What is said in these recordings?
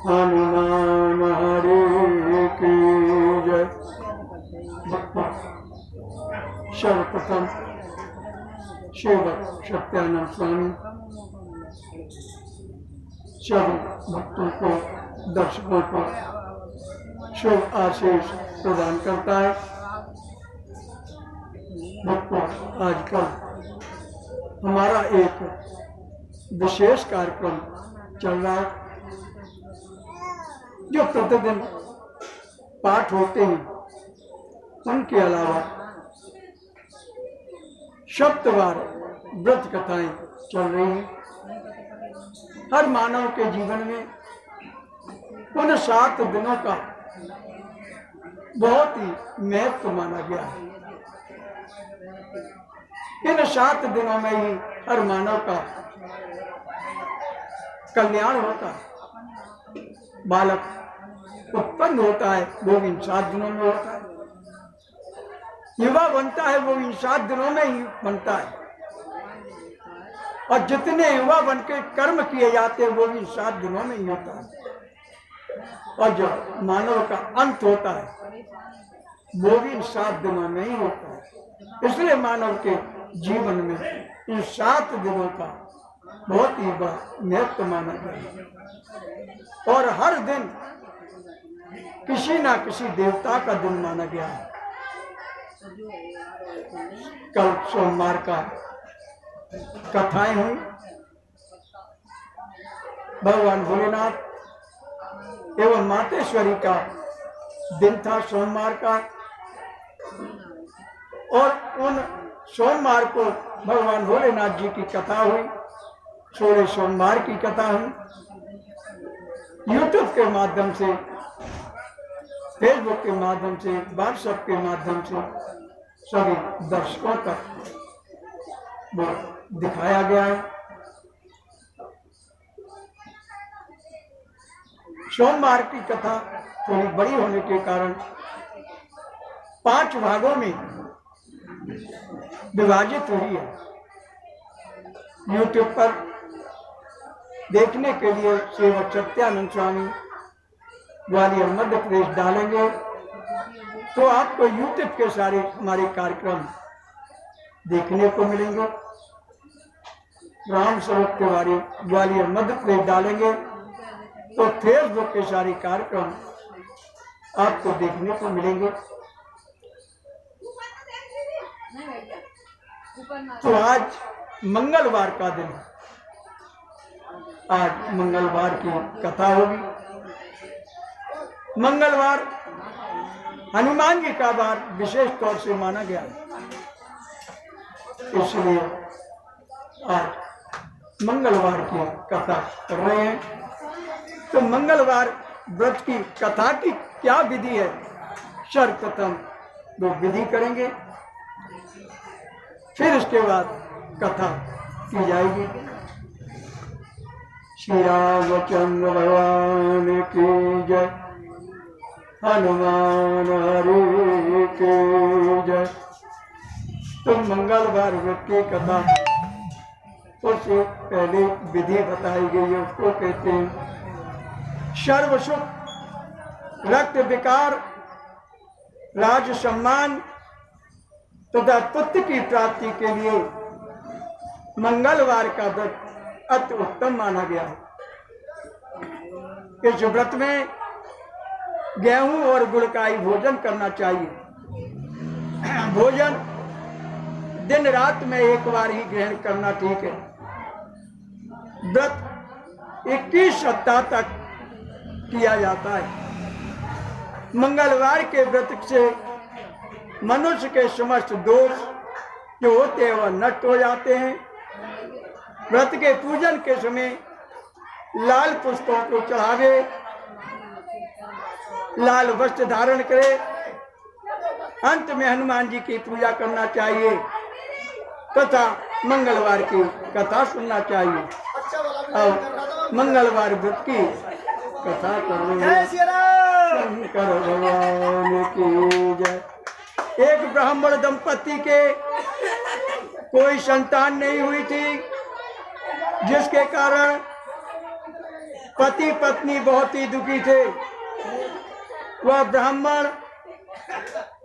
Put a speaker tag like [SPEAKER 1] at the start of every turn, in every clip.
[SPEAKER 1] हनुमान हरे की जय। सर्वप्रथम शिव सत्यानंद स्वामी सभी भक्तों को, दर्शकों को शुभ आशीष प्रदान करता है। भक्तों, आजकल हमारा एक विशेष कार्यक्रम चल रहा है जो प्रतिदिन पाठ होते हैं, उनके अलावा सप्तवार व्रत कथाएं चल रही हैं। हर मानव के जीवन में उन 7 दिनों का बहुत ही महत्व माना गया है। इन 7 दिनों में ही हर मानव का कल्याण होता है। बालक उत्पन्न होता है वो इन 7 दिनों में होता है। युवा बनता है वो इन 7 दिनों में ही बनता है। और जितने युवा बन के कर्म किए जाते हैं वो इन 7 दिनों में ही होता है। और जो मानव का अंत होता है वो भी इन 7 दिनों में ही होता है। इसलिए मानव के जीवन में इन 7 दिनों का बहुत ही बड़ा महत्व माना गया है। और हर दिन किसी ना किसी देवता का दिन माना गया है। कल सोमवार का कथाएं हुई। भगवान भोलेनाथ एवं मातेश्वरी का दिन था सोमवार का। और उन सोमवार को भगवान भोलेनाथ जी की कथा हुई। 16 सोमवार की कथा हुई। यूट्यूब के माध्यम से, फेसबुक के माध्यम से, व्हाट्सएप के माध्यम से सभी दर्शकों तक वो दिखाया गया है। सोमवार की कथा थोड़ी बड़ी होने के कारण 5 भागों में विभाजित हुई है। यूट्यूब पर देखने के लिए सेवक सत्यानंद स्वामी ग्वालियर मध्य प्रदेश डालेंगे तो आपको यूट्यूब के सारे हमारे कार्यक्रम देखने को मिलेंगे। राम स्वरूप तिवारी ग्वालियर मध्य प्रदेश डालेंगे तो फेसबुक के सारे कार्यक्रम आपको देखने को मिलेंगे। तो आज मंगलवार का दिन, आज मंगलवार की कथा होगी। मंगलवार हनुमान जी का वार विशेष तौर से माना गया है। इसलिए आज मंगलवार की कथा कर रहे हैं। तो मंगलवार व्रत की कथा की क्या विधि है, सर्वप्रथम वो विधि करेंगे, फिर उसके बाद कथा की जाएगी। श्री रामचंद्र भगवान की जय। हनुमान हरे की जय। तो मंगलवार व्रत की कथा उससे पहले विधि बताई गई है, उसको कहते हैं सर्व सुख, रक्त विकार, राज सम्मान तथा पुत्र की प्राप्ति के लिए मंगलवार का व्रत अति उत्तम माना गया है। इस व्रत में गेहूं और गुड़ का ही भोजन करना चाहिए। भोजन दिन रात में एक बार ही ग्रहण करना ठीक है। व्रत 21 सप्ताह तक किया जाता है। मंगलवार के व्रत से मनुष्य के समस्त दोष जो होते हैं वह नष्ट हो जाते हैं। व्रत के पूजन के समय लाल पुष्पों को चढ़ावे, लाल वस्त्र धारण करे, अंत में हनुमान जी की पूजा करना चाहिए तथा मंगलवार की कथा सुनना चाहिए। अब मंगलवार व्रत की कथा करेंगे। शंकर भगवान की जय। एक ब्राह्मण दंपति के कोई संतान नहीं हुई थी, जिसके कारण पति पत्नी बहुत ही दुखी थे। वह ब्राह्मण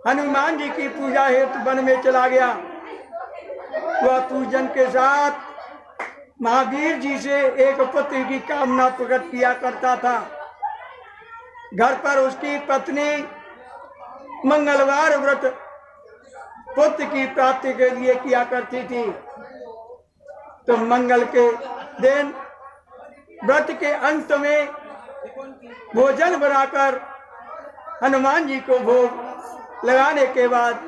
[SPEAKER 1] हनुमान जी की पूजा हेतु वन में चला गया। वह पूजन के साथ महावीर जी से एक पुत्र की कामना प्रकट किया करता था। घर पर उसकी पत्नी मंगलवार व्रत पुत्र की प्राप्ति के लिए किया करती थी। तो मंगल के दिन व्रत के अंत में भोजन बनाकर हनुमान जी को भोग लगाने के बाद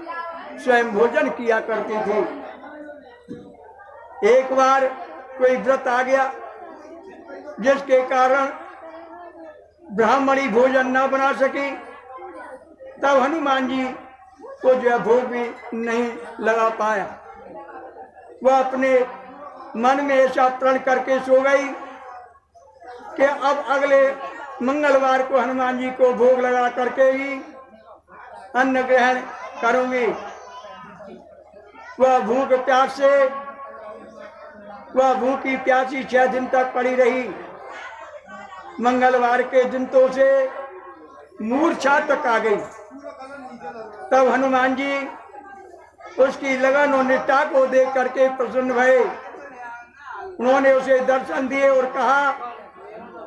[SPEAKER 1] स्वयं भोजन किया करती थी। एक बार कोई व्रत आ गया जिसके कारण ब्राह्मणी भोजन न बना सकी, तब हनुमान जी को जो है भोग भी नहीं लगा पाया। वह अपने मन में ऐसा प्रण करके सो गई कि अब अगले मंगलवार को हनुमान जी को भोग लगा करके ही अन्न ग्रहण करूंगी। वह भूखी प्यासी 6 दिन तक पड़ी रही। मंगलवार के दिन तो उसे मूर्छा तक आ गई। तब हनुमान जी उसकी लगन और निष्ठा को देख करके प्रसन्न भये। उन्होंने उसे दर्शन दिए और कहा,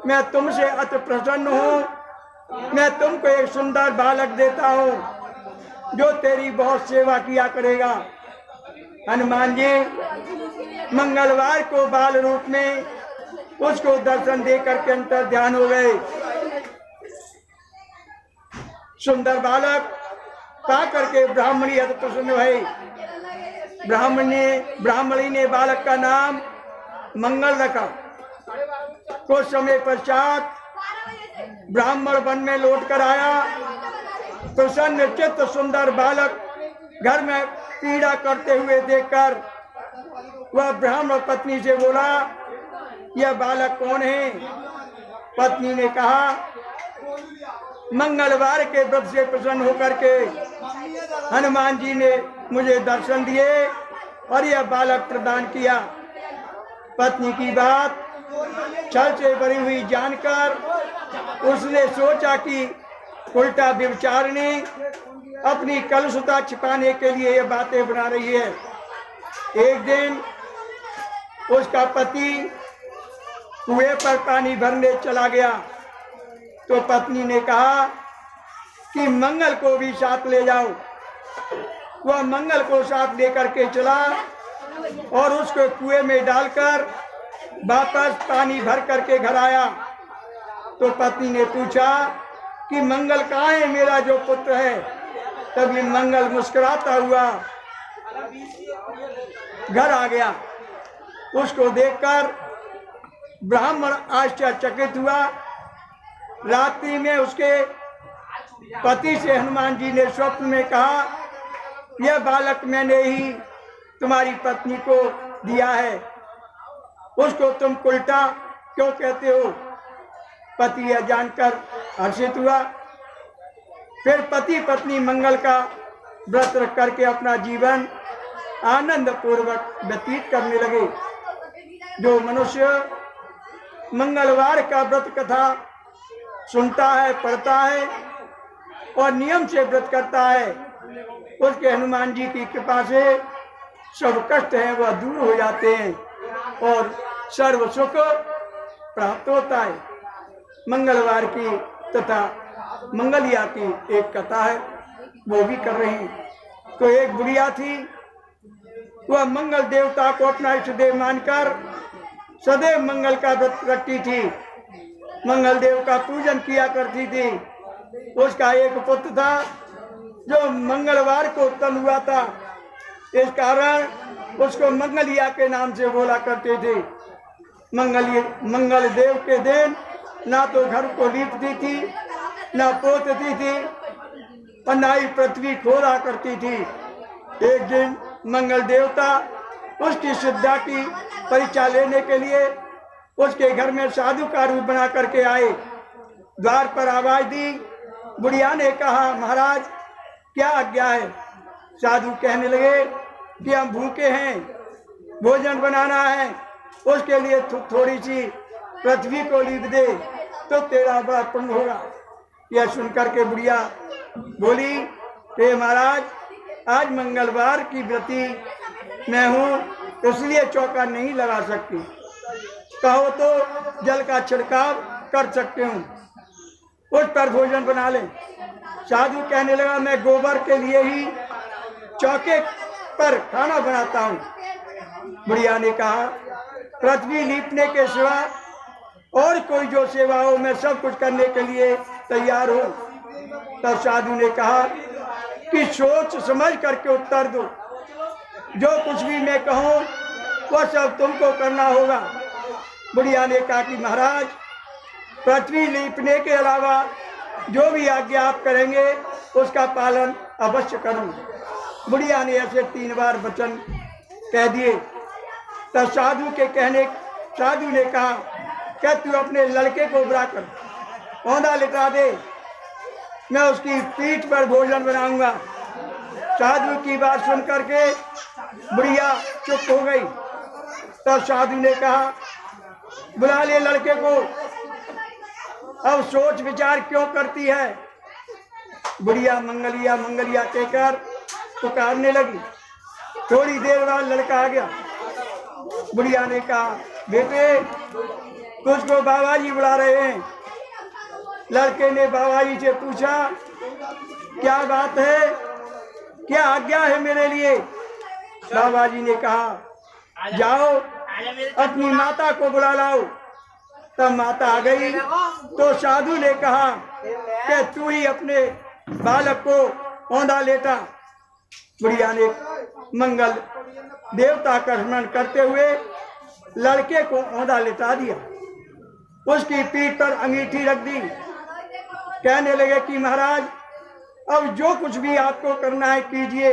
[SPEAKER 1] मैं तुमसे अति प्रसन्न हूँ। मैं तुमको एक सुंदर बालक देता हूँ जो तेरी बहुत सेवा किया करेगा। हनुमान जी मंगलवार को बाल रूप में उसको दर्शन देकर के अंतर ध्यान हो गए। सुंदर बालक पा करके ब्राह्मणी अति प्रसन्न भई। ब्राह्मणी ने बालक का नाम मंगल रखा। कुछ समय पश्चात ब्राह्मण वन में लौट कर आया। प्रसन्न चित्त सुंदर बालक घर में पीड़ा करते हुए देखकर वह ब्राह्मण पत्नी से बोला, यह बालक कौन है? पत्नी ने कहा, मंगलवार के व्रत से प्रसन्न होकर के हनुमान जी ने मुझे दर्शन दिए और यह बालक प्रदान किया। पत्नी की बात छल से भरी हुई जानकर उसने सोचा कि उल्टा व्यभिचारिणी अपनी कलुषता छिपाने के लिए यह बातें बना रही है। एक दिन उसका पति कुएं पर पानी भरने चला गया तो पत्नी ने कहा कि मंगल को भी साथ ले जाओ। वह मंगल को साथ लेकर के चला और उसको कुएं में डालकर वापस पानी भर करके घर आया। तो पत्नी ने पूछा कि मंगल कहाँ है, मेरा जो पुत्र है? तभी मंगल मुस्कुराता हुआ घर आ गया। उसको देखकर ब्राह्मण आश्चर्यचकित हुआ। रात्रि में उसके पति से हनुमान जी ने स्वप्न में कहा, यह बालक मैंने ही तुम्हारी पत्नी को दिया है, उसको तुम उल्टा क्यों कहते हो? पति यह जानकर हर्षित हुआ। फिर पति पत्नी मंगल का व्रत रख करके अपना जीवन आनंद पूर्वक व्यतीत करने लगे। जो मनुष्य मंगलवार का व्रत कथा सुनता है, पढ़ता है और नियम से व्रत करता है, उसके हनुमान जी की कृपा से सब कष्ट है वह दूर हो जाते हैं और सर्व सुख प्राप्त होता है। मंगलवार की तथा मंगलिया की एक कथा है, वो भी कर रही हैं। तो एक बुढ़िया थी, वह मंगल देवता को अपना इष्ट देव मानकर सदैव मंगल का व्रत रखती थी। मंगल देव का पूजन किया करती थी। उसका एक पुत्र था जो मंगलवार को उत्पन्न हुआ था, इस कारण उसको मंगलिया के नाम से बोला करते थे। मंगल देव के दिन ना तो घर को लीपती थी, ना पोतती थी और ना ही पृथ्वी खोदा करती थी। एक दिन मंगल देवता उसकी श्रद्धा की परीक्षा लेने के लिए उसके घर में साधु का रूप बना करके आए। द्वार पर आवाज दी। बुढ़िया ने कहा, महाराज क्या आज्ञा है? साधु कहने लगे कि हम भूखे हैं, भोजन बनाना है, उसके लिए थोड़ी सी पृथ्वी को लीप दे तो तेरा बड़ा पुण्य होगा। यह सुनकर के बुढ़िया बोली, हे महाराज, आज मंगलवार की व्रती मैं हूँ, इसलिए चौका नहीं लगा सकती। कहो तो जल का छिड़काव कर सकते हूँ, उस पर भोजन बना ले। साधु कहने लगा, मैं गोबर के लिए ही चौके पर खाना बनाता हूँ। बुढ़िया ने कहा, पृथ्वी लीपने के सिवा और कोई जो सेवा हो मैं सब कुछ करने के लिए तैयार हूँ। तब साधु ने कहा कि सोच समझ करके उत्तर दो, जो कुछ भी मैं कहूँ वह सब तुमको करना होगा। बुढ़िया ने कहा कि महाराज, पृथ्वी लीपने के अलावा जो भी आज्ञा आप करेंगे उसका पालन अवश्य करूँ। बुढ़िया ने ऐसे 3 बार वचन कह दिए। तब साधु ने कहा, क्या तू अपने लड़के को बुलाकर औंधा लिटा दे, मैं उसकी पीठ पर भोजन बनाऊंगा। साधु की बात सुन करके बुढ़िया चुप हो गई। तब साधु ने कहा, बुला ले लड़के को, अब सोच विचार क्यों करती है। बुढ़िया मंगलिया मंगलिया कहकर पुकारने लगी। थोड़ी देर बाद लड़का आ गया। बुढ़िया ने कहा, बेटे, तुझको बाबा जी बुला रहे हैं। लड़के ने बाबा जी से पूछा, क्या बात है, क्या आज्ञा है मेरे लिए। बाबा जी ने कहा, जाओ अपनी माता को बुला लाओ। तब माता आ गई तो साधु ने कहा कि तू ही अपने बालक को औंधा लेटा। बुढ़िया ने मंगल देवता का स्मरण करते हुए लड़के को औंधा लेटा दिया, उसकी पीठ पर अंगीठी रख दी। कहने लगे कि महाराज, अब जो कुछ भी आपको करना है कीजिए,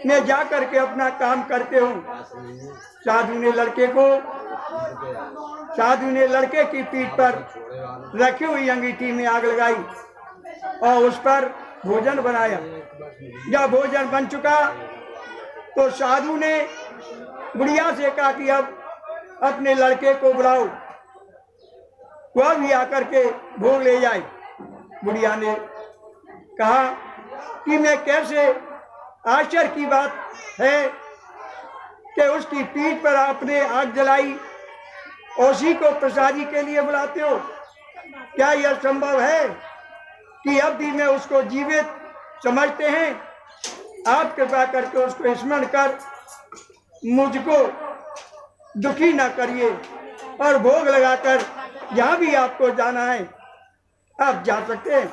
[SPEAKER 1] मैं जा करके अपना काम करते हूँ। साधु ने लड़के की पीठ पर रखी हुई अंगीठी में आग लगाई और उस पर भोजन बनाया। जब भोजन बन चुका तो साधु ने बुढ़िया से कहा कि अब अपने लड़के को बुलाओ, वह भी आकर के भोग ले जाए। बुढ़िया ने कहा कि मैं कैसे, आश्चर्य की बात है कि उसकी पीठ पर आपने आग जलाई, उसी को प्रसादी के लिए बुलाते हो। क्या यह संभव है कि अब भी मैं उसको जीवित समझते हैं। आप कृपा करके उसको स्मरण कर मुझको दुखी ना करिए और भोग लगाकर जहाँ भी आपको जाना है आप जा सकते हैं।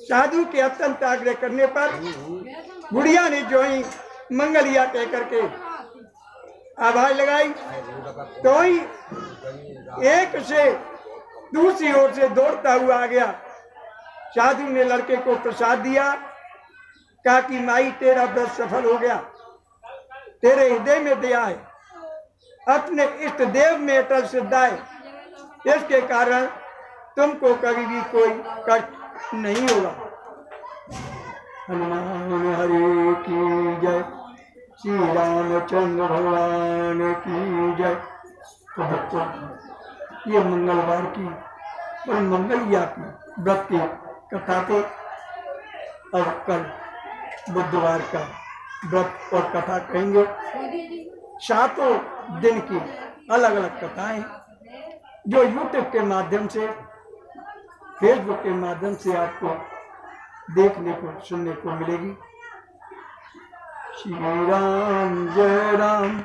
[SPEAKER 1] साधु के अत्यंत आग्रह करने पर बुढ़िया ने जो ही मंगलिया कह करके आवाज लगाई तो ही एक से दूसरी ओर से दौड़ता हुआ आ गया। साधु ने लड़के को प्रसाद दिया, कहा कि माई तेरा व्रत सफल हो गया, तेरे हृदय में दया है, अपने इष्ट देव में अटल श्रद्धा है, इसके कारण तुमको कभी भी कोई कष्ट नहीं होगा। हनुमान हरि की जय, श्री रामचंद्र भगवान की जय। तो बच्चों, ये मंगलवार की और मंगलिया की व्रत की कथा थे। और कल बुधवार का व्रत और कथा कहेंगे। 7 दिन की अलग अलग कथाएं जो YouTube के माध्यम से, फेसबुक के माध्यम से आपको देखने को सुनने को मिलेगी। श्री राम जय राम।